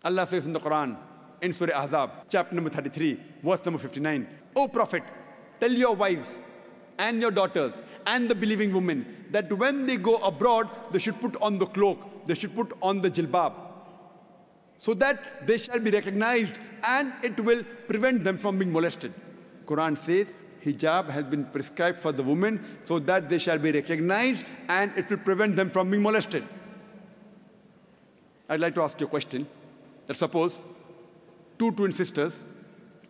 Allah says in the Quran, in Surah Ahzab, chapter number 33, verse number 59, O Prophet, tell your wives and your daughters and the believing women that when they go abroad, they should put on the cloak, they should put on the jilbab, so that they shall be recognized and it will prevent them from being molested. Quran says hijab has been prescribed for the women so that they shall be recognized and it will prevent them from being molested. I'd like to ask you a question. Let's suppose two twin sisters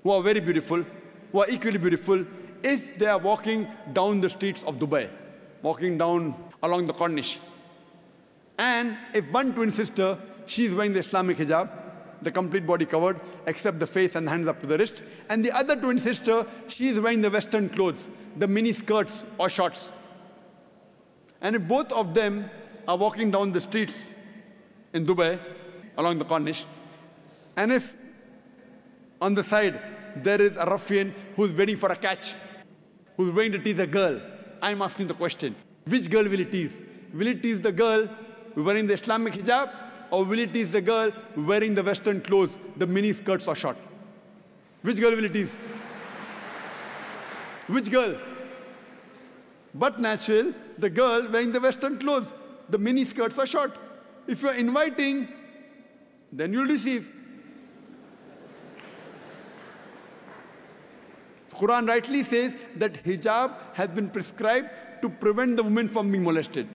who are very beautiful, who are equally beautiful, if they are walking down the streets of Dubai, walking down along the Corniche, and if one twin sister, she is wearing the Islamic hijab, the complete body covered, except the face and the hands up to the wrist, and the other twin sister, she is wearing the Western clothes, the mini skirts or shorts. And if both of them are walking down the streets in Dubai, along the Corniche, and if on the side there is a ruffian who's waiting for a catch, who's waiting to tease a girl, I'm asking the question, which girl will he tease? Will he tease the girl wearing the Islamic hijab, or will he tease the girl wearing the Western clothes, the mini skirts or short? Which girl will he tease? Which girl? But natural, the girl wearing the Western clothes, the mini skirts or short. If you're inviting, then you'll receive. Quran rightly says that hijab has been prescribed to prevent the women from being molested.